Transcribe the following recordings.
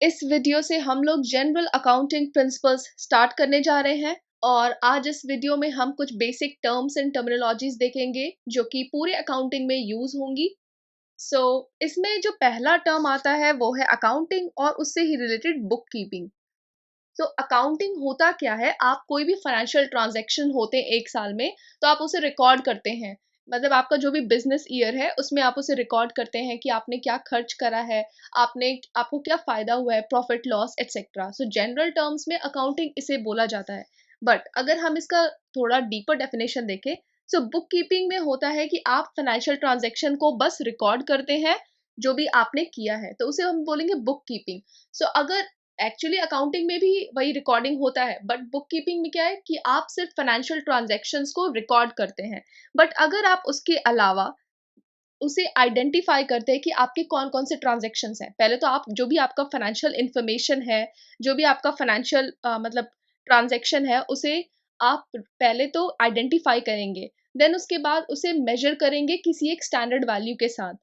इस वीडियो से हम लोग जनरल अकाउंटिंग प्रिंसिपल्स स्टार्ट करने जा रहे हैं और आज इस वीडियो में हम कुछ बेसिक टर्म्स एंड टर्मिनोलॉजीज देखेंगे जो कि पूरे अकाउंटिंग में यूज होंगी। इसमें जो पहला टर्म आता है वो है अकाउंटिंग और उससे ही रिलेटेड बुक कीपिंग। अकाउंटिंग होता क्या है, आप कोई भी फाइनेंशियल ट्रांजैक्शन होते हैं एक साल में तो आप उसे रिकॉर्ड करते हैं। मतलब आपका जो भी बिजनेस ईयर है उसमें आप उसे रिकॉर्ड करते हैं कि आपने क्या खर्च करा है, आपको क्या फायदा हुआ है, प्रॉफिट लॉस एटसेट्रा। सो जनरल टर्म्स में अकाउंटिंग इसे बोला जाता है। बट अगर हम इसका थोड़ा डीपर डेफिनेशन देखें, बुक कीपिंग में होता है कि आप फाइनेंशियल ट्रांजेक्शन को बस रिकॉर्ड करते हैं, जो भी आपने किया है तो उसे हम बोलेंगे बुक कीपिंग। अगर एक्चुअली अकाउंटिंग में भी वही रिकॉर्डिंग होता है, बट बुक कीपिंग में क्या है कि आप सिर्फ फाइनेंशियल ट्रांजैक्शंस को रिकॉर्ड करते हैं। बट अगर आप उसके अलावा उसे आइडेंटिफाई करते हैं कि आपके कौन कौन से ट्रांजैक्शंस हैं, पहले तो आप जो भी आपका फाइनेंशियल इंफॉर्मेशन है, जो भी आपका फाइनेंशियल मतलब ट्रांजैक्शन है, उसे आप पहले तो आइडेंटिफाई करेंगे। देन उसके बाद उसे मेजर करेंगे किसी एक स्टैंडर्ड वैल्यू के साथ,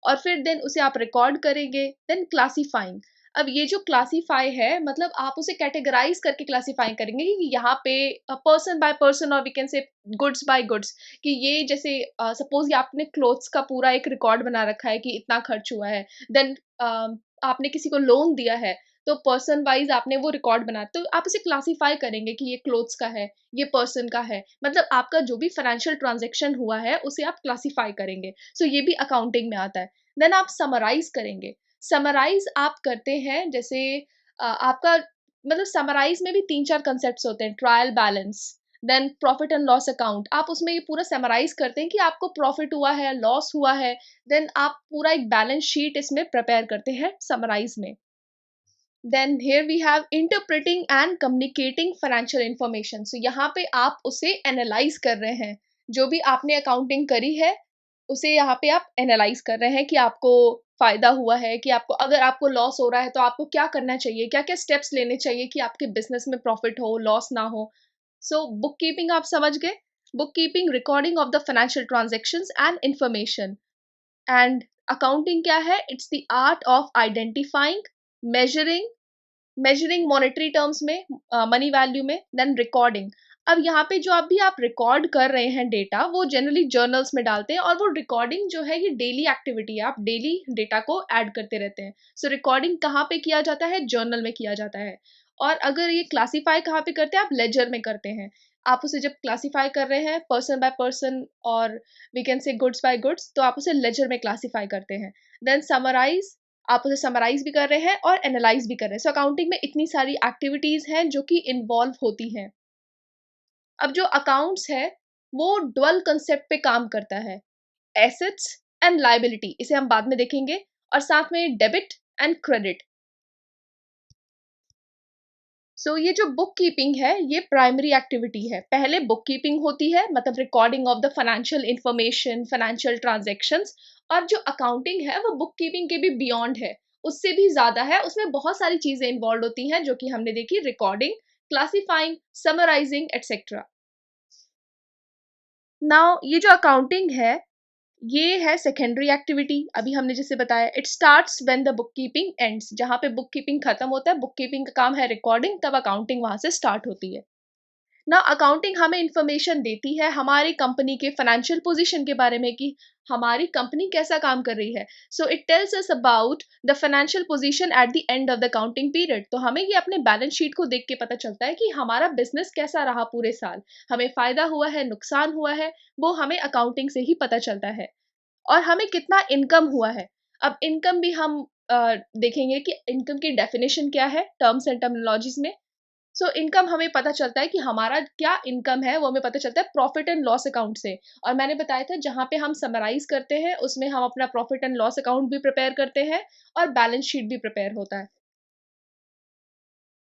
और फिर देन उसे आप रिकॉर्ड करेंगे। Then classifying. अब ये जो क्लासीफाई है, मतलब आप उसे कैटेगराइज करके क्लासीफाई करेंगे कि यहाँ पे पर्सन बाय पर्सन, और we can say goods by goods. कि ये जैसे सपोज ये आपने क्लोथ्स का पूरा एक रिकॉर्ड बना रखा है कि इतना खर्च हुआ है। देन आपने किसी को लोन दिया है तो पर्सन वाइज आपने वो रिकॉर्ड बना, तो आप इसे क्लासीफाई करेंगे कि ये क्लोथ्स का है, ये पर्सन का है। मतलब आपका जो भी फाइनेंशियल ट्रांजेक्शन हुआ है उसे आप क्लासीफाई करेंगे। ये भी अकाउंटिंग में आता है। देन आप समराइज करेंगे। समराइज आप करते हैं जैसे आपका मतलब समराइज में भी तीन चार कंसेप्ट्स होते हैं। Trial balance, then profit and loss account. आप उसमें ये पूरा समराइज करते हैं कि आपको प्रॉफिट हुआ है, लॉस हुआ है। देन आप पूरा एक बैलेंस शीट इसमें प्रिपेयर करते हैं समराइज में। Then here we have interpreting and communicating financial information. यहाँ पे आप उसे एनालाइज कर रहे हैं। जो भी आपने अकाउंटिंग करी है उसे यहाँ पे आप एनालाइज कर रहे हैं कि आपको फायदा हुआ है, कि आपको अगर आपको लॉस हो रहा है तो आपको क्या करना चाहिए, क्या क्या स्टेप्स लेने चाहिए कि आपके बिजनेस में प्रॉफिट हो, लॉस ना हो। बुक कीपिंग आप समझ गए। Book keeping, recording of the financial transactions and information. And accounting क्या है? It's the art of identifying, measuring, measuring monetary terms में, मनी वैल्यू में, देन रिकॉर्डिंग। अब यहाँ पे जो अभी आप रिकॉर्ड कर रहे हैं डेटा, वो जनरली जर्नल्स में डालते हैं, और वो रिकॉर्डिंग जो है ये डेली एक्टिविटी है, आप डेली डेटा को ऐड करते रहते हैं। रिकॉर्डिंग कहाँ पे किया जाता है? जर्नल में किया जाता है। और अगर ये क्लासीफाई कहाँ पे करते हैं? आप लेजर में करते हैं। आप उसे जब क्लासीफाई कर रहे हैं पर्सन बाय पर्सन, और we can say goods by goods, तो आप उसे लेजर में क्लासीफाई करते हैं। देन समराइज, आप उसे समराइज भी कर रहे हैं और एनालाइज भी कर रहे हैं। अकाउंटिंग में इतनी सारी एक्टिविटीज हैं जो कि इन्वॉल्व होती हैं। अब जो अकाउंट्स है वो डुअल कंसेप्ट पे काम करता है। एसेट्स एंड लायबिलिटी, इसे हम बाद में देखेंगे, और साथ में डेबिट एंड क्रेडिट। ये जो बुक कीपिंग है ये प्राइमरी एक्टिविटी है। पहले बुक कीपिंग होती है, मतलब recording of the financial information, financial transactions. और जो अकाउंटिंग है वो बुक कीपिंग के भी बियॉन्ड है, उससे भी ज्यादा है। उसमें बहुत सारी चीजें इन्वॉल्व होती हैं जो कि हमने देखी: recording, classifying, summarising etcetera. Now ये जो अकाउंटिंग है ये है सेकेंडरी एक्टिविटी। अभी हमने जैसे बताया, it starts when the book keeping ends. जहां पे बुक कीपिंग खत्म होता है, बुक कीपिंग का काम है रिकॉर्डिंग, तब अकाउंटिंग वहां से स्टार्ट होती है ना। अकाउंटिंग हमें इंफॉर्मेशन देती है हमारी कंपनी के फाइनेंशियल पोजीशन के बारे में, कि हमारी कंपनी कैसा काम कर रही है। It tells us about the financial position at the end of the accounting period. तो हमें ये अपने बैलेंस शीट को देख के पता चलता है कि हमारा बिजनेस कैसा रहा पूरे साल, हमें फायदा हुआ है, नुकसान हुआ है, वो हमें अकाउंटिंग से ही पता चलता है। और हमें कितना इनकम हुआ है। अब इनकम भी हम देखेंगे कि इनकम की डेफिनेशन क्या है टर्म्स एंड टर्मिनोलॉजीज में। इनकम हमें पता चलता है कि हमारा क्या इनकम है, वो हमें पता चलता है प्रॉफिट एंड लॉस अकाउंट से। और मैंने बताया था जहां पे हम समराइज करते हैं उसमें हम अपना प्रॉफिट एंड लॉस अकाउंट भी प्रिपेयर करते हैं और बैलेंस शीट भी प्रिपेयर होता है।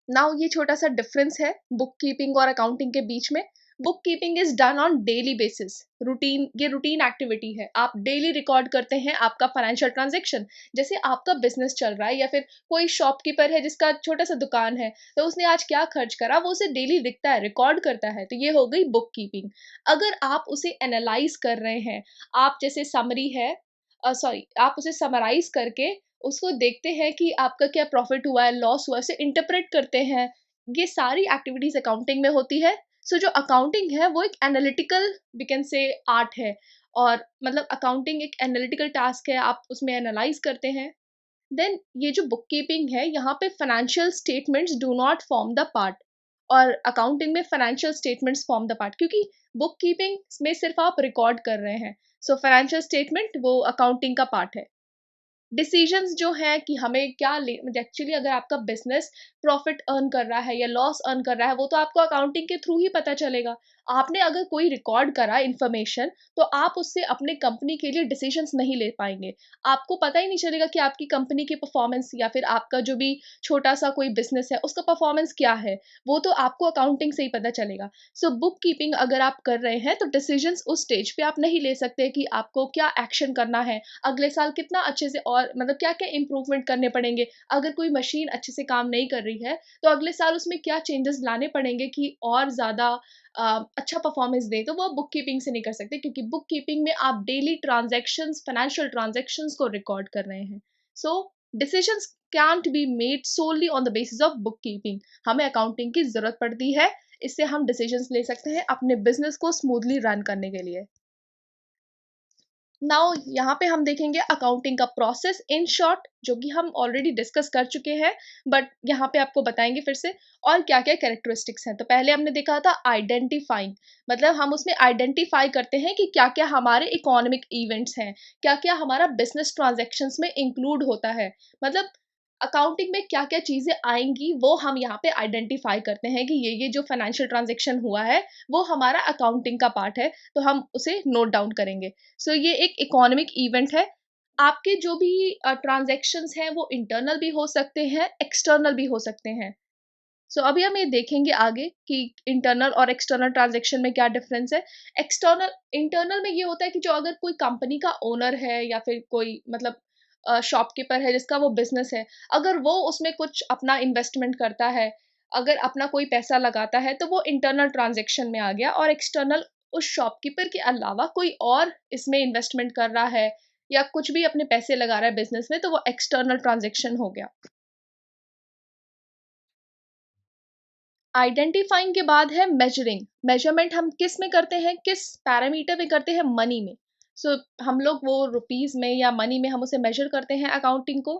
नाउ ये छोटा सा डिफरेंस है बुक कीपिंग और अकाउंटिंग के बीच में। Book keeping is done on daily basis, routine. ये रूटीन एक्टिविटी है, आप डेली रिकॉर्ड करते हैं आपका फाइनेंशियल ट्रांजेक्शन। जैसे आपका बिजनेस चल रहा है, या फिर कोई शॉपकीपर है जिसका छोटा सा दुकान है, तो उसने आज क्या खर्च करा वो उसे डेली लिखता है, रिकॉर्ड करता है, तो ये हो गई बुक कीपिंग। अगर आप उसे एनालाइज कर रहे हैं, आप जैसे समरी है, सॉरी, आप उसे समराइज करके उसको देखते हैं कि आपका क्या प्रॉफिट हुआ है, लॉस हुआ है, उसे इंटरप्रेट करते हैं। ये सारी एक्टिविटीज अकाउंटिंग में होती है। सो जो अकाउंटिंग है वो एक analytical, we can say, art है। और मतलब अकाउंटिंग एक एनालिटिकल टास्क है, आप उसमें एनालाइज करते हैं। देन ये जो बुक कीपिंग है, यहाँ पे financial statements do not form the part. और अकाउंटिंग में financial statements form the part, क्योंकि बुक कीपिंग में सिर्फ आप रिकॉर्ड कर रहे हैं। सो फाइनेंशियल स्टेटमेंट वो अकाउंटिंग का पार्ट है। डिसीजंस जो है कि हमें क्या ले, एक्चुअली अगर आपका बिजनेस प्रॉफिट अर्न कर रहा है या लॉस अर्न कर रहा है, वो तो आपको अकाउंटिंग के थ्रू ही पता चलेगा। आपने अगर कोई रिकॉर्ड करा इन्फॉर्मेशन, तो आप उससे अपने कंपनी के लिए डिसीजंस नहीं ले पाएंगे। आपको पता ही नहीं चलेगा कि आपकी कंपनी की परफॉर्मेंस या फिर आपका जो भी छोटा सा कोई बिजनेस है उसका परफॉर्मेंस क्या है, वो तो आपको अकाउंटिंग से ही पता चलेगा। सो बुक कीपिंग अगर आप कर रहे हैं तो डिसीजंस उस स्टेज पे आप नहीं ले सकते कि आपको क्या एक्शन करना है, अगले साल कितना अच्छे से और मतलब क्या क्या इंप्रूवमेंट करने पड़ेंगे। अगर कोई मशीन अच्छे से काम नहीं कर रही है तो अगले साल उसमें क्या चेंजेस लाने पड़ेंगे कि और ज़्यादा अच्छा परफॉर्मेंस दे, तो वो बुक कीपिंग से नहीं कर सकते, क्योंकि बुक कीपिंग में आप डेली ट्रांजैक्शंस, फाइनेंशियल ट्रांजैक्शंस को रिकॉर्ड कर रहे हैं। So decisions can't be made solely on the basis of bookkeeping. हमें अकाउंटिंग की जरूरत पड़ती है, इससे हम डिसीजंस ले सकते हैं अपने बिजनेस को स्मूथली रन करने के लिए। नाउ यहाँ पे हम देखेंगे अकाउंटिंग का प्रोसेस इन शॉर्ट, जो कि हम ऑलरेडी डिस्कस कर चुके हैं, बट यहाँ पे आपको बताएंगे फिर से और क्या क्या कैरेक्टरिस्टिक्स हैं। तो पहले हमने देखा था आइडेंटिफाइंग, मतलब हम उसमें आइडेंटिफाई करते हैं कि क्या क्या हमारे इकोनॉमिक इवेंट्स हैं, क्या क्या हमारा बिजनेस ट्रांजैक्शंस में इंक्लूड होता है। मतलब अकाउंटिंग में क्या क्या चीज़ें आएंगी वो हम यहाँ पे आइडेंटिफाई करते हैं कि ये जो फाइनेंशियल ट्रांजैक्शन हुआ है वो हमारा अकाउंटिंग का पार्ट है, तो हम उसे नोट डाउन करेंगे। सो ये एक इकोनॉमिक इवेंट है। आपके जो भी ट्रांजैक्शंस हैं वो इंटरनल भी हो सकते हैं, एक्सटर्नल भी हो सकते हैं। सो अभी हम ये देखेंगे आगे कि इंटरनल और एक्सटर्नल ट्रांजैक्शन में क्या डिफरेंस है। एक्सटर्नल, इंटरनल में ये होता है कि जो अगर कोई कंपनी का ओनर है या फिर कोई मतलब शॉपकीपर है जिसका वो बिजनेस है, अगर वो उसमें कुछ अपना इन्वेस्टमेंट करता है, अगर अपना कोई पैसा लगाता है, तो वो इंटरनल ट्रांजैक्शन में आ गया। और एक्सटर्नल, उस शॉपकीपर के अलावा कोई और इसमें इन्वेस्टमेंट कर रहा है या कुछ भी अपने पैसे लगा रहा है बिजनेस में, तो वो एक्सटर्नल ट्रांजैक्शन हो गया। आइडेंटिफाइंग के बाद है मेजरिंग। मेजरमेंट हम किस में करते हैं, किस पैरामीटर में करते हैं, मनी में। सो हम लोग वो रुपीज में या मनी में हम उसे मेजर करते हैं अकाउंटिंग को।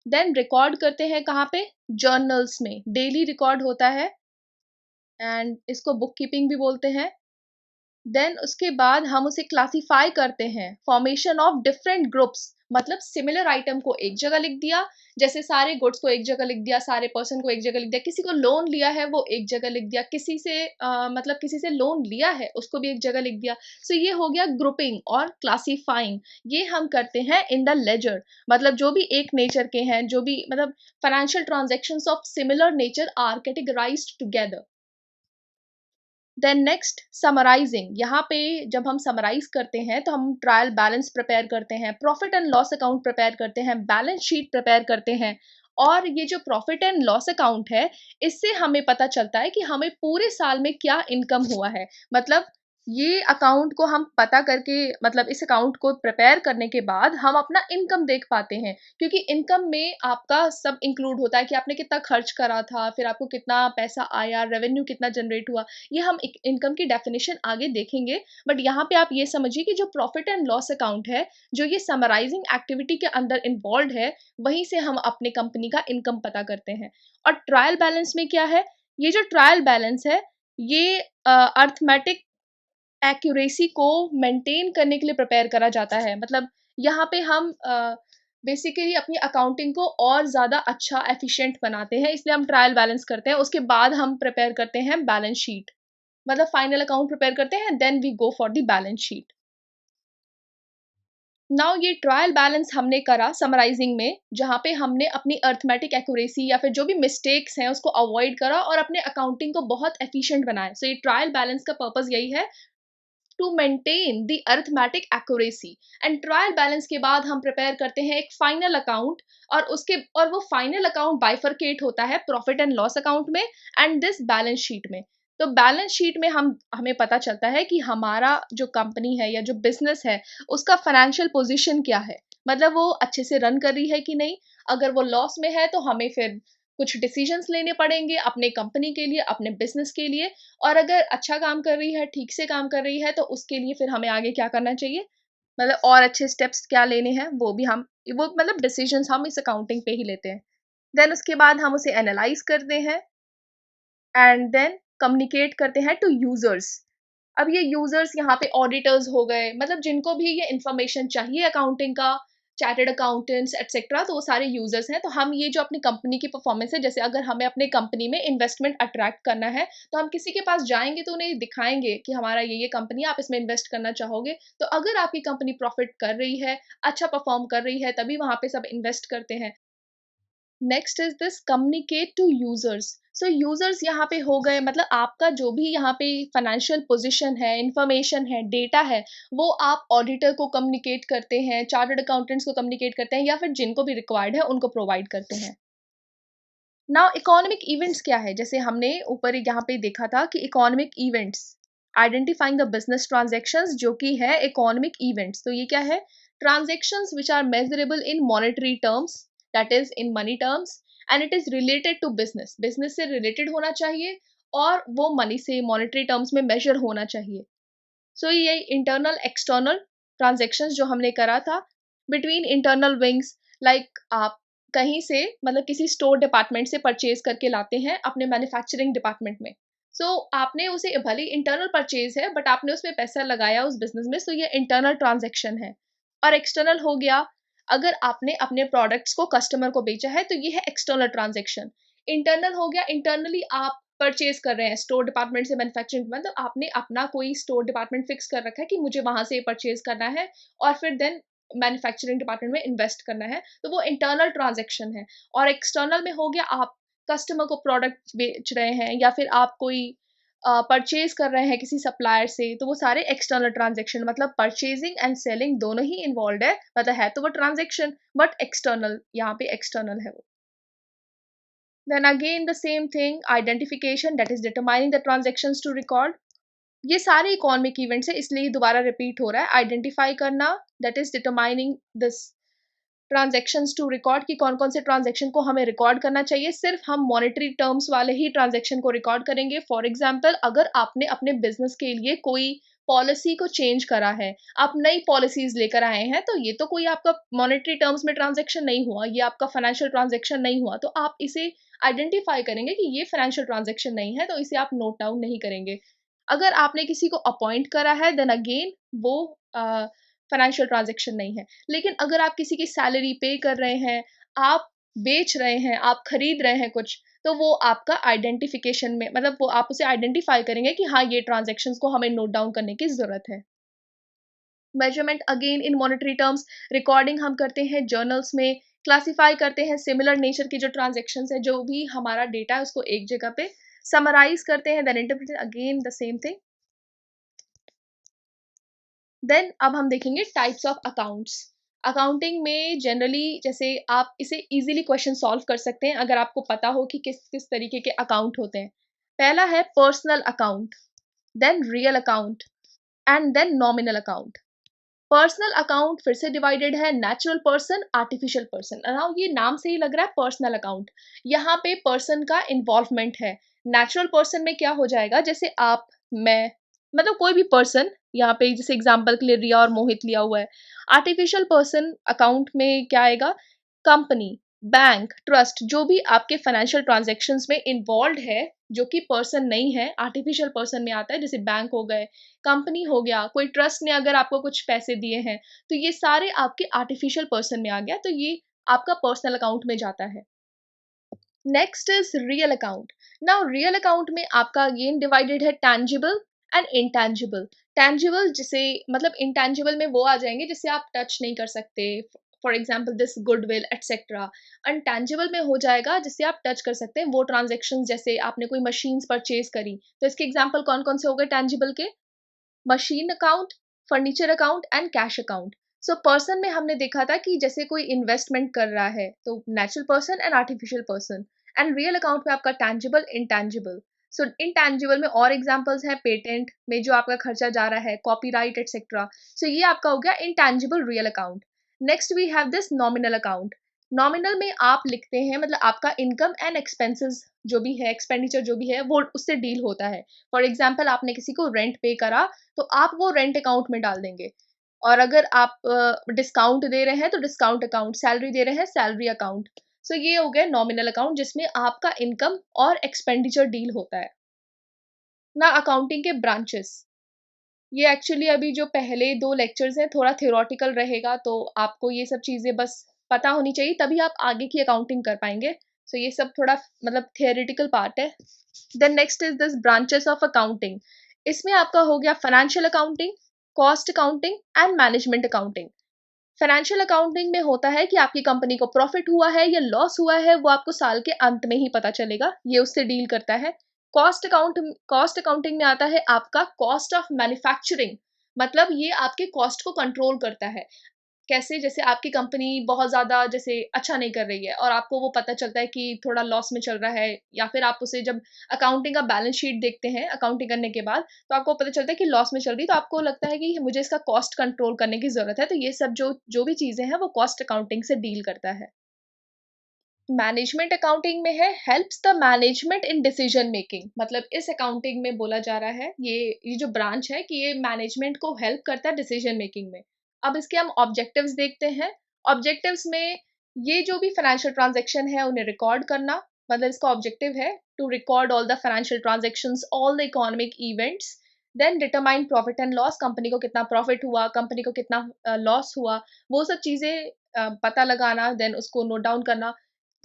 देन रिकॉर्ड करते हैं कहाँ पे, जर्नल्स में डेली रिकॉर्ड होता है, एंड इसको बुक कीपिंग भी बोलते हैं। देन उसके बाद हम उसे क्लासिफाई करते हैं, फॉर्मेशन ऑफ डिफरेंट ग्रुप्स, मतलब सिमिलर आइटम को एक जगह लिख दिया, जैसे सारे गुड्स को एक जगह लिख दिया, सारे पर्सन को एक जगह लिख दिया, किसी को लोन लिया है वो एक जगह लिख दिया, किसी से मतलब किसी से लोन लिया है उसको भी एक जगह लिख दिया। सो ये हो गया ग्रुपिंग और क्लासिफाइंग। ये हम करते हैं इन द लेजर, मतलब जो भी एक नेचर के हैं, जो भी मतलब financial transactions of similar nature are categorised together. Then next summarising. यहाँ पे जब हम समराइज करते हैं तो हम ट्रायल बैलेंस प्रिपेयर करते हैं, profit and loss account prepare करते हैं, बैलेंस शीट प्रिपेयर करते हैं। और ये जो प्रॉफिट एंड लॉस अकाउंट है, इससे हमें पता चलता है कि हमें पूरे साल में क्या इनकम हुआ है। मतलब ये अकाउंट को हम पता करके, मतलब इस अकाउंट को प्रिपेयर करने के बाद हम अपना इनकम देख पाते हैं, क्योंकि इनकम में आपका सब इंक्लूड होता है कि आपने कितना खर्च करा था, फिर आपको कितना पैसा आया, रेवेन्यू कितना जनरेट हुआ। ये हम इनकम की डेफिनेशन आगे देखेंगे। बट यहाँ पे आप ये समझिए कि जो प्रॉफिट एंड लॉस अकाउंट है, जो ये समराइजिंग एक्टिविटी के अंदर इन्वॉल्व है, वहीं से हम अपने कंपनी का इनकम पता करते हैं। और ट्रायल बैलेंस में क्या है, ये जो ट्रायल बैलेंस है, ये अर्थमेटिक एक्यूरेसी को मेंटेन करने के लिए प्रिपेयर करा जाता है। मतलब यहाँ पे हम बेसिकली अपनी अकाउंटिंग को और ज़्यादा अच्छा एफिशिएंट बनाते हैं, इसलिए हम ट्रायल बैलेंस करते हैं। उसके बाद हम प्रिपेयर करते हैं बैलेंस शीट, मतलब फाइनल अकाउंट प्रिपेयर करते हैं, then we go for the balance sheet. Now ये ट्रायल बैलेंस हमने करा समराइजिंग में, जहाँ पे हमने अपनी अर्थमेटिक एक्यूरेसी या फिर जो भी मिस्टेक्स हैं उसको अवॉइड करा और अपने अकाउंटिंग को बहुत एफिशिएंट बनाया। सो ये ट्रायल बैलेंस का पर्पस यही है, to maintain the arithmetic accuracy. And trial balance के बाद हम प्रिपेयर करते हैं एक फाइनल अकाउंट, और वो फाइनल अकाउंट बाइफरकेट होता है प्रॉफिट एंड लॉस अकाउंट में एंड दिस बैलेंस शीट में। तो बैलेंस शीट में हमें पता चलता है कि हमारा जो कंपनी है या जो बिजनेस है उसका फाइनेंशियल पोजीशन क्या है। मतलब वो अच्छे से रन कर रही है कि नहीं। अगर वो लॉस में है तो हमें फिर कुछ डिसीजंस लेने पड़ेंगे अपने कंपनी के लिए, अपने बिजनेस के लिए। और अगर अच्छा काम कर रही है, ठीक से काम कर रही है, तो उसके लिए फिर हमें आगे क्या करना चाहिए, मतलब और अच्छे स्टेप्स क्या लेने हैं, वो मतलब डिसीजंस हम इस अकाउंटिंग पे ही लेते हैं। देन उसके बाद हम उसे एनालाइज करते हैं एंड देन कम्युनिकेट करते हैं टू यूजर्स। अब ये यूजर्स यहाँ पे ऑडिटर्स हो गए, मतलब जिनको भी ये इंफॉर्मेशन चाहिए अकाउंटिंग का, चार्टर्ड अकाउंटेंट्स एटसेट्रा, तो वो सारे यूजर्स हैं। तो हम ये जो अपनी कंपनी की परफॉर्मेंस है, जैसे अगर हमें अपने कंपनी में इन्वेस्टमेंट अट्रैक्ट करना है, तो हम किसी के पास जाएंगे तो उन्हें दिखाएंगे कि हमारा ये कंपनी है, आप इसमें इन्वेस्ट करना चाहोगे। तो अगर आपकी कंपनी प्रॉफिट कर रही है, अच्छा परफॉर्म कर रही है, तभी वहां पे सब इन्वेस्ट करते हैं। Next is this communicate to users. So users यहाँ पे हो गए, मतलब आपका जो भी यहाँ पे फाइनेंशियल पोजीशन है, इंफॉर्मेशन है, डेटा है, वो आप ऑडिटर को कम्युनिकेट करते हैं, चार्टर्ड अकाउंटेंट्स को कम्युनिकेट करते हैं, या फिर जिनको भी रिक्वायर्ड है उनको प्रोवाइड करते हैं। नाउ इकोनॉमिक इवेंट्स क्या है, जैसे हमने ऊपर यहाँ पे देखा था कि economic events, identifying the business transactions, जो कि है इकोनॉमिक इवेंट्स। तो ये क्या है, transactions which are measurable in monetary terms, that is in money terms, and it is related to business, business से रिलेटेड होना चाहिए, और वो मनी से मॉनेटरी टर्म्स में मेजर होना चाहिए। सो ये इंटरनल एक्सटर्नल ट्रांजेक्शंस जो हमने करा था बिटवीन इंटरनल विंग्स, लाइक आप कहीं से, मतलब किसी स्टोर डिपार्टमेंट से परचेज करके लाते हैं अपने मैन्युफैक्चरिंग डिपार्टमेंट में। आपने उसे, भले इंटरनल परचेज है बट आपने उसमें पैसा लगाया उस बिजनेस में, सो ये इंटरनल ट्रांजेक्शन है। और एक्सटर्नल हो गया, अगर आपने अपने प्रोडक्ट्स को कस्टमर को बेचा है, तो ये है एक्सटर्नल ट्रांजेक्शन। इंटरनल हो गया, इंटरनली आप परचेज कर रहे हैं स्टोर डिपार्टमेंट से मैन्युफैक्चरिंग, मतलब आपने अपना कोई स्टोर डिपार्टमेंट फिक्स कर रखा है कि मुझे वहां से परचेज करना है, और फिर देन मैन्युफैक्चरिंग डिपार्टमेंट में इन्वेस्ट करना है, तो वो इंटरनल ट्रांजेक्शन है। और एक्सटर्नल में हो गया, आप कस्टमर को प्रोडक्ट बेच रहे हैं, या फिर आप कोई परचेज कर रहे हैं किसी सप्लायर से, तो वो सारे एक्सटर्नल ट्रांजेक्शन, मतलब परचेजिंग एंड सेलिंग दोनों ही इन्वॉल्व है, मतलब है तो वो ट्रांजेक्शन, बट एक्सटर्नल, यहाँ पे एक्सटर्नल है वो। Then again the same thing, identification, that is determining the transactions to record. ये सारे इकोनॉमिक इवेंट्स है, इसलिए दोबारा रिपीट हो रहा है। आइडेंटिफाई करना, that is determining this transactions to record, कि कौन कौन से ट्रांजेक्शन को हमें रिकॉर्ड करना चाहिए। सिर्फ हम मॉनेटरी टर्म्स वाले ही ट्रांजेक्शन को रिकॉर्ड करेंगे। फॉर एग्जाम्पल, अगर आपने अपने बिजनेस के लिए कोई पॉलिसी को चेंज करा है, आप नई पॉलिसीज लेकर आए हैं, तो ये तो कोई आपका मॉनेटरी टर्म्स में ट्रांजेक्शन नहीं हुआ, ये आपका फाइनेंशियल ट्रांजेक्शन नहीं हुआ, तो आप इसे आइडेंटिफाई करेंगे कि ये फाइनेंशियल ट्रांजेक्शन नहीं है, तो इसे आप नोट डाउन नहीं करेंगे। अगर आपने किसी को अपॉइंट करा है, देन अगेन वो फाइनेंशियल ट्रांजेक्शन नहीं है। लेकिन अगर आप किसी की सैलरी पे कर रहे हैं, आप बेच रहे हैं, आप खरीद रहे हैं कुछ, तो वो आपका आइडेंटिफिकेशन में, मतलब वो आप उसे आइडेंटिफाई करेंगे कि हाँ, ये ट्रांजेक्शंस को हमें नोट डाउन करने की जरूरत है। Measurement again in monetary terms, recording हम करते हैं जर्नल्स में, क्लासिफाई करते हैं सिमिलर नेचर की जो ट्रांजेक्शंस है, जो भी हमारा डेटा है उसको एक जगह पे समराइज करते हैं, then interpret again the same thing. Then अब हम देखेंगे टाइप्स ऑफ अकाउंट्स। अकाउंटिंग में जनरली, जैसे आप इसे इजीली क्वेश्चन सॉल्व कर सकते हैं अगर आपको पता हो कि किस किस तरीके के अकाउंट होते हैं। पहला है personal account, then real account, and then nominal account. Personal account फिर से डिवाइडेड है natural person, artificial person. Now ये नाम से ही लग रहा है पर्सनल अकाउंट, यहाँ पे पर्सन का इन्वॉल्वमेंट है। नेचुरल पर्सन में क्या हो जाएगा, जैसे आप, मैं, मतलब कोई भी पर्सन, यहाँ पे जैसे एग्जांपल के लिए रिया और मोहित लिया हुआ है। आर्टिफिशियल पर्सन अकाउंट में क्या आएगा, कंपनी, बैंक, ट्रस्ट, जो भी आपके फाइनेंशियल ट्रांजेक्शन्स में इन्वॉल्व है, जो कि पर्सन नहीं है, आर्टिफिशियल पर्सन में आता है, जैसे बैंक हो गए, कंपनी हो गया, कोई ट्रस्ट ने अगर आपको कुछ पैसे दिए हैं, तो ये सारे आपके आर्टिफिशियल पर्सन में आ गया, तो ये आपका पर्सनल अकाउंट में जाता है। Next is real account. Now real account में आपका अगेन डिवाइडेड है टैंजिबल एंड इनटैंजिबल। टैंजिबल जिसे, मतलब इनटैंजिबल में वो आ जाएंगे जिसे आप टच नहीं कर सकते, for example this goodwill etcetera. Intangible में हो जाएगा जिसे आप टच कर सकते हैं, वो ट्रांजेक्शन, जैसे आपने कोई मशीन्स परचेज करी, तो इसके एग्जाम्पल कौन कौन से हो गए टैंजिबल के, machine account, furniture account and cash account. So person में हमने देखा था कि जैसे कोई इन्वेस्टमेंट कर रहा है, तो natural person and artificial person. And real account में आपका टैंजिबल, इनटैंजिबल। सो इनटैंजिबल में और एग्जांपल्स हैं, पेटेंट में जो आपका खर्चा जा रहा है, कॉपीराइट एटसेट्रा। सो ये आपका हो गया intangible real account. Next we have this nominal account. Nominal में आप लिखते हैं मतलब आपका इनकम एंड एक्सपेंसेस जो भी है, एक्सपेंडिचर जो भी है वो उससे डील होता है। फॉर एग्जाम्पल आपने किसी को रेंट पे करा तो आप वो रेंट अकाउंट में डाल देंगे। और अगर आप डिस्काउंट दे रहे हैं तो डिस्काउंट अकाउंट, सैलरी दे रहे हैं सैलरी अकाउंट। सो ये हो गया नॉमिनल अकाउंट जिसमें आपका इनकम और एक्सपेंडिचर डील होता है ना। अकाउंटिंग के ब्रांचेस, ये एक्चुअली अभी जो पहले 2 लेक्चर्स हैं थोड़ा थ्योरेटिकल रहेगा, तो आपको ये सब चीज़ें बस पता होनी चाहिए तभी आप आगे की अकाउंटिंग कर पाएँगे। सो ये सब थोड़ा मतलब थियोरेटिकल पार्ट है। Then next is this branches of accounting. इसमें आपका हो गया financial accounting, cost accounting and management accounting. Financial accounting में होता है कि आपकी कंपनी को प्रॉफिट हुआ है या लॉस हुआ है वो आपको साल के अंत में ही पता चलेगा, ये उससे डील करता है। कॉस्ट अकाउंटिंग में आता है आपका कॉस्ट ऑफ मैन्युफैक्चरिंग, मतलब ये आपके कॉस्ट को कंट्रोल करता है। कैसे, जैसे आपकी कंपनी बहुत ज़्यादा जैसे अच्छा नहीं कर रही है और आपको वो पता चलता है कि थोड़ा लॉस में चल रहा है, या फिर आप उसे जब अकाउंटिंग का बैलेंस शीट देखते हैं अकाउंटिंग करने के बाद तो आपको पता चलता है कि लॉस में चल रही है, तो आपको लगता है कि मुझे इसका कॉस्ट कंट्रोल करने की ज़रूरत है। तो ये सब जो जो भी चीज़ें हैं वो कॉस्ट अकाउंटिंग से डील करता है। मैनेजमेंट अकाउंटिंग में है helps the management in decision making, मतलब इस अकाउंटिंग में बोला जा रहा है ये जो ब्रांच है कि ये मैनेजमेंट को हेल्प करता है डिसीजन मेकिंग में। अब इसके हम ऑब्जेक्टिव्स देखते हैं। ऑब्जेक्टिव्स में ये जो भी फाइनेंशियल ट्रांजैक्शन है उन्हें रिकॉर्ड करना, मतलब इसका ऑब्जेक्टिव है to record all the financial transactions, all the economic events. Then determine profit and loss, company को कितना प्रॉफिट हुआ, कंपनी को कितना लॉस हुआ, वो सब चीज़ें पता लगाना, देन उसको नोट डाउन करना।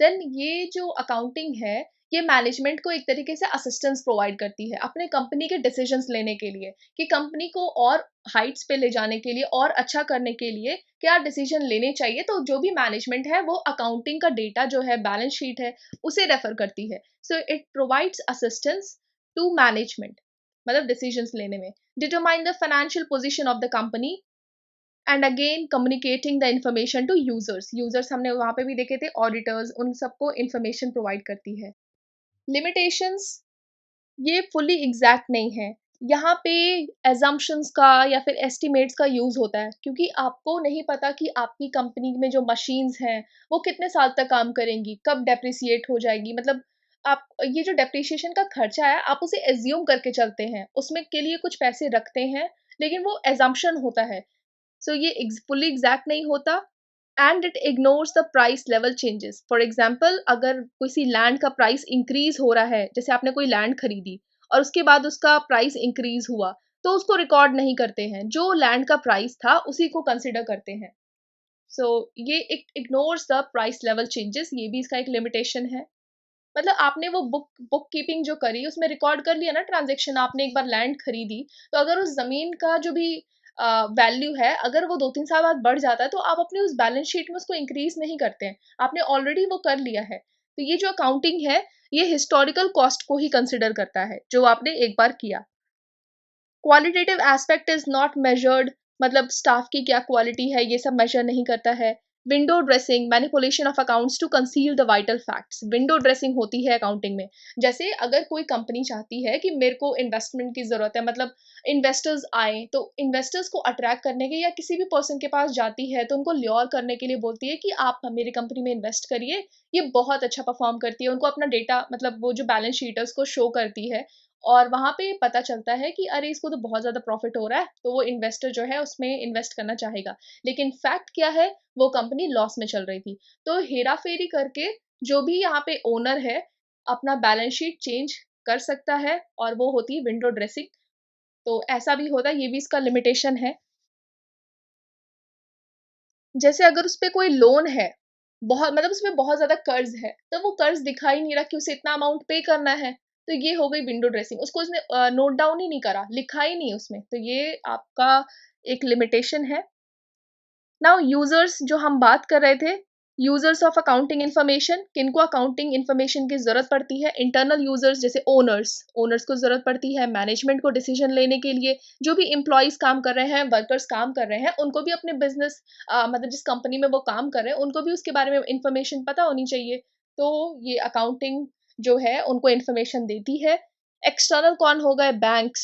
देन ये जो अकाउंटिंग है ये मैनेजमेंट को एक तरीके से असिस्टेंस प्रोवाइड करती है अपने कंपनी के डिसीजंस लेने के लिए, कि कंपनी को और हाइट्स पे ले जाने के लिए और अच्छा करने के लिए क्या डिसीजन लेने चाहिए। तो जो भी मैनेजमेंट है वो अकाउंटिंग का डेटा जो है, बैलेंस शीट है, उसे रेफर करती है। So it provides assistance to management, मतलब डिसीजंस लेने में। Determine the financial position of the company and again communicating the information to users. Users हमने वहां पे भी देखे थे, ऑडिटर्स, उन सबको इन्फॉर्मेशन प्रोवाइड करती है। लिमिटेशंस, ये फुली एग्जैक्ट नहीं है। यहाँ पे एजम्पशंस का या फिर एस्टिमेट्स का यूज होता है, क्योंकि आपको नहीं पता कि आपकी कंपनी में जो मशीन्स हैं वो कितने साल तक काम करेंगी, कब डेप्रिसिएट हो जाएगी। मतलब आप ये जो डेप्रिसिएशन का खर्चा है आप उसे एज्यूम करके चलते हैं, उसमें के लिए कुछ पैसे रखते हैं, लेकिन वो एजम्पशन होता है। सो ये फुली एग्जैक्ट नहीं होता। And it ignores the price level changes. For example अगर किसी लैंड का प्राइस इंक्रीज हो रहा है, जैसे आपने कोई लैंड खरीदी और उसके बाद उसका प्राइस इंक्रीज हुआ, तो उसको रिकॉर्ड नहीं करते हैं, जो लैंड का प्राइस था उसी को कंसिडर करते हैं। सो ये ignores the price level changes, ये भी इसका एक लिमिटेशन है। मतलब आपने वो बुक कीपिंग जो करी उसमें रिकॉर्ड कर लिया ना ट्रांजेक्शन, आपने एक बार लैंड खरीदी, तो अगर उस जमीन का जो भी वैल्यू है अगर वो 2-3 साल बाद बढ़ जाता है तो आप अपने उस बैलेंस शीट में उसको इंक्रीज नहीं करते हैं, आपने ऑलरेडी वो कर लिया है। तो ये जो अकाउंटिंग है ये हिस्टोरिकल कॉस्ट को ही कंसिडर करता है जो आपने एक बार किया। Qualitative aspect is not measured, मतलब स्टाफ की क्या क्वालिटी है ये सब मेजर नहीं करता है। Window dressing, manipulation of accounts to conceal the vital facts. Window dressing होती है अकाउंटिंग में। जैसे अगर कोई कंपनी चाहती है कि मेरे को इन्वेस्टमेंट की जरूरत है, मतलब इन्वेस्टर्स आए, तो इन्वेस्टर्स को अट्रैक्ट करने के या किसी भी पर्सन के पास जाती है तो उनको ल्योर करने के लिए बोलती है कि आप मेरी कंपनी में इन्वेस्ट करिए, ये बहुत अच्छा परफॉर्म करती है। उनको अपना डेटा, मतलब वो जो बैलेंस शीट है उसको शो करती है, और वहाँ पे पता चलता है कि अरे इसको तो बहुत ज़्यादा प्रॉफिट हो रहा है, तो वो इन्वेस्टर जो है उसमें इन्वेस्ट करना चाहेगा। लेकिन फैक्ट क्या है, वो कंपनी लॉस में चल रही थी। तो हेरा फेरी करके जो भी यहाँ पे ओनर है अपना बैलेंस शीट चेंज कर सकता है, और वो होती है विंडो ड्रेसिंग। तो ऐसा भी होता है, ये भी इसका लिमिटेशन है। जैसे अगर उस पे कोई लोन है, बहुत मतलब उसमें बहुत ज़्यादा कर्ज़ है, तो वो कर्ज़ दिखा ही नहीं रहा कि उसे इतना अमाउंट पे करना है, तो ये हो गई विंडो ड्रेसिंग। उसको उसने नोट डाउन ही नहीं करा, लिखा ही नहीं उसमें, तो ये आपका एक लिमिटेशन है। नाउ यूजर्स जो हम बात कर रहे थे, यूजर्स ऑफ अकाउंटिंग इन्फॉर्मेशन, किनको अकाउंटिंग इन्फॉर्मेशन की जरूरत पड़ती है? इंटरनल यूजर्स जैसे ओनर्स, ओनर्स को जरूरत पड़ती है मैनेजमेंट को डिसीजन लेने के लिए। जो भी एम्प्लॉयज काम कर रहे हैं, वर्कर्स काम कर रहे हैं, उनको भी अपने बिजनेस मतलब जिस कंपनी में वो काम कर रहे हैं उनको भी उसके बारे में इंफॉर्मेशन पता होनी चाहिए। तो ये अकाउंटिंग जो है उनको इन्फॉर्मेशन देती है। एक्सटर्नल कौन हो गए? Banks,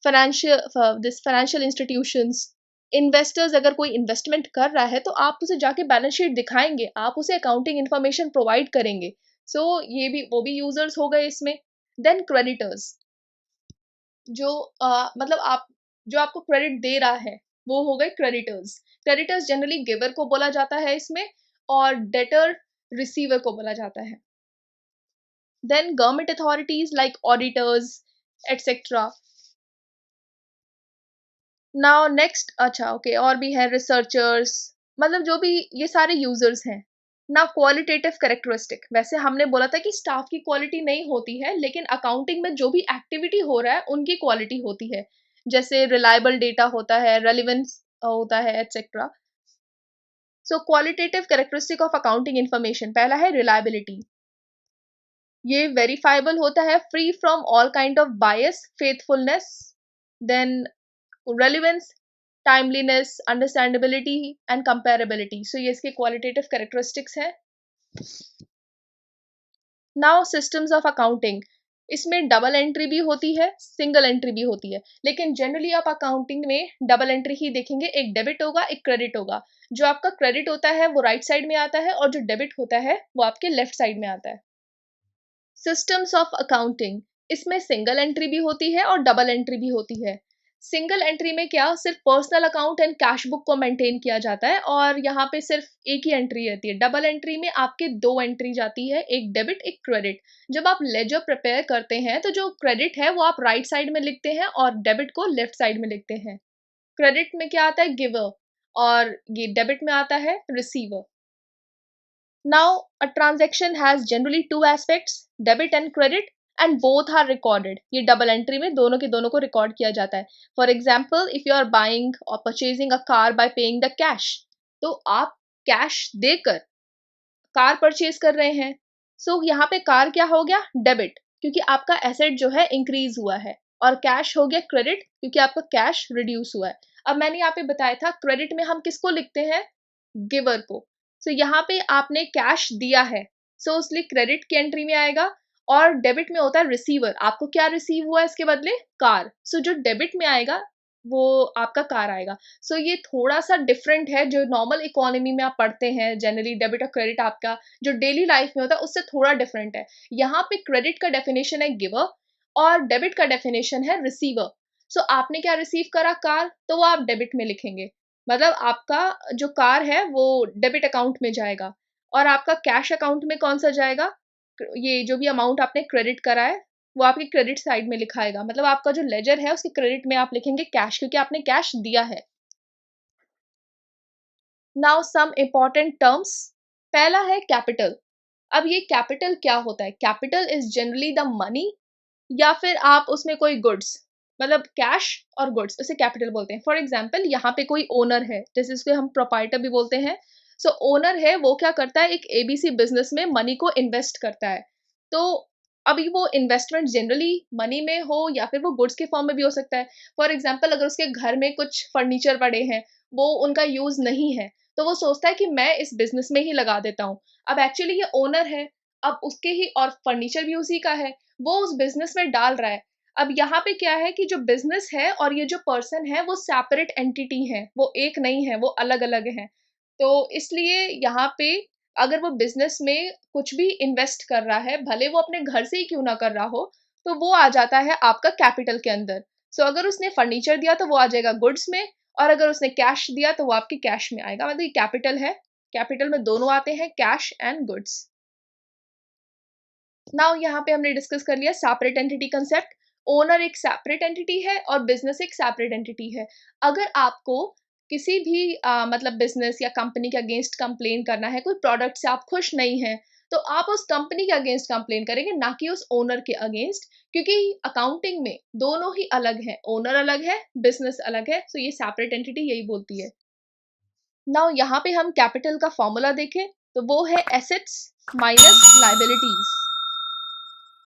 financial this financial institutions, investors अगर कोई इन्वेस्टमेंट कर रहा है तो आप उसे जाके बैलेंस शीट दिखाएंगे, आप उसे अकाउंटिंग इन्फॉर्मेशन प्रोवाइड करेंगे। सो ये भी वो भी यूजर्स हो गए इसमें। देन क्रेडिटर्स, जो मतलब आप जो आपको क्रेडिट दे रहा है वो हो गए क्रेडिटर्स। क्रेडिटर्स जनरली गिवर को बोला जाता है इसमें, और डेटर रिसीवर को बोला जाता है। Then government authorities like auditors etcetera. Now next, अच्छा ओके, और भी है रिसर्चर्स, मतलब जो भी ये सारे यूजर्स हैं ना। क्वालिटेटिव कैरेक्टरिस्टिक, वैसे हमने बोला था कि स्टाफ की क्वालिटी नहीं होती है, लेकिन अकाउंटिंग में जो भी एक्टिविटी हो रहा है उनकी क्वालिटी होती है। जैसे रिलायबल डेटा होता है, रेलिवेंस होता है, etcetera. So qualitative characteristic of accounting information, पहला है रिलायबिलिटी। ये वेरीफाइबल होता है, free from all kind of bias, faithfulness. Then relevance, timeliness, understandability and comparability. So ये इसके qualitative characteristics हैं। Now systems of accounting, इसमें डबल एंट्री भी होती है, सिंगल एंट्री भी होती है, लेकिन जनरली आप अकाउंटिंग में डबल एंट्री ही देखेंगे। एक डेबिट होगा, एक क्रेडिट होगा। जो आपका क्रेडिट होता है वो राइट साइड में आता है, और जो डेबिट होता है वो आपके लेफ्ट साइड में आता है। सिस्टम्स ऑफ अकाउंटिंग, इसमें सिंगल एंट्री भी होती है और डबल एंट्री भी होती है। सिंगल एंट्री में क्या, सिर्फ personal account and cash book को मेंटेन किया जाता है, और यहाँ पे सिर्फ एक ही एंट्री रहती है। डबल एंट्री में आपके दो एंट्री जाती है, एक डेबिट एक क्रेडिट। जब आप लेजर प्रिपेयर करते हैं तो जो क्रेडिट है वो आप राइट साइड में लिखते हैं और डेबिट को लेफ्ट साइड में लिखते हैं। क्रेडिट में क्या आता है, गिवर, और ये डेबिट में आता है receiver. Now, a transaction has generally two aspects, debit and credit, and both are recorded. ये double entry में दोनों के दोनों को record किया जाता है। For example, if you are buying or purchasing a car by paying the cash, तो आप cash देकर कार परचेज कर रहे हैं। सो यहाँ पे कार क्या हो गया, डेबिट, क्योंकि आपका एसेट जो है इंक्रीज हुआ है, और कैश हो गया क्रेडिट, क्योंकि आपका कैश रिड्यूस हुआ है। अब मैंने यहाँ पे बताया था क्रेडिट में हम किसको लिखते हैं, गिवर को। सो यहाँ पे आपने कैश दिया है, सो इसलिए क्रेडिट की एंट्री में आएगा। और डेबिट में होता है रिसीवर, आपको क्या रिसीव हुआ है इसके बदले, कार। सो जो डेबिट में आएगा वो आपका कार आएगा। सो ये थोड़ा सा डिफरेंट है, जो नॉर्मल इकोनॉमी में आप पढ़ते हैं जनरली डेबिट और क्रेडिट आपका जो डेली लाइफ में होता है उससे थोड़ा डिफरेंट है। यहाँ पे क्रेडिट का डेफिनेशन है गिवर, और डेबिट का डेफिनेशन है रिसीवर। सो आपने क्या रिसीव करा, कार, तो वो आप डेबिट में लिखेंगे, मतलब आपका जो कार है वो डेबिट अकाउंट में जाएगा, और आपका कैश अकाउंट में कौन सा जाएगा, ये जो भी अमाउंट आपने क्रेडिट करा है वो आपकी क्रेडिट साइड में लिखाएगा। मतलब आपका जो लेजर है उसके क्रेडिट में आप लिखेंगे कैश, क्योंकि आपने कैश दिया है। नाउ सम इंपॉर्टेंट टर्म्स, पहला है कैपिटल। अब ये कैपिटल क्या होता है, capital is generally the money, या फिर आप उसमें कोई गुड्स, मतलब कैश और गुड्स, उसे कैपिटल बोलते हैं। फॉर एग्जाम्पल यहाँ पे कोई ओनर है, जैसे इसको हम प्रोपाइटर भी बोलते हैं। सो ओनर है, वो क्या करता है, एक एबीसी बिजनेस में मनी को इन्वेस्ट करता है। तो अभी वो इन्वेस्टमेंट जनरली मनी में हो या फिर वो गुड्स के फॉर्म में भी हो सकता है। फॉर एग्जाम्पल अगर उसके घर में कुछ फर्नीचर पड़े हैं, वो उनका यूज नहीं है, तो वो सोचता है कि मैं इस बिजनेस में ही लगा देता हूँ। अब एक्चुअली ये ओनर है, अब उसके ही, और फर्नीचर भी उसी का है, वो उस बिजनेस में डाल रहा है। अब यहाँ पे क्या है कि जो बिजनेस है और ये जो पर्सन है वो सेपरेट एंटिटी है, वो एक नहीं है, वो अलग अलग है। तो इसलिए यहाँ पे अगर वो बिजनेस में कुछ भी इन्वेस्ट कर रहा है, भले वो अपने घर से ही क्यों ना कर रहा हो, तो वो आ जाता है आपका कैपिटल के अंदर। सो अगर उसने फर्नीचर दिया तो वो आ जाएगा गुड्स में, और अगर उसने कैश दिया तो वो आपके कैश में आएगा, मतलब ये कैपिटल है। कैपिटल में दोनों आते हैं, कैश एंड गुड्स। नाउ यहाँ पे हमने डिस्कस कर लिया सेपरेट एंटिटी कंसेप्ट। ओनर एक सेपरेट एंटिटी है और बिजनेस एक सेपरेट एंटिटी है। अगर आपको किसी भी मतलब बिजनेस या कंपनी के अगेंस्ट कंप्लेन करना है, कोई प्रोडक्ट से आप खुश नहीं हैं, तो आप उस कंपनी के अगेंस्ट कंप्लेन करेंगे, ना कि उस ओनर के अगेंस्ट, क्योंकि अकाउंटिंग में दोनों ही अलग है, ओनर अलग है, बिजनेस अलग है। सो ये सेपरेट एंटिटी यही बोलती है। नाउ यहाँ पे हम कैपिटल का फॉर्मूला देखें तो वो है एसेट्स माइनस लायबिलिटीज।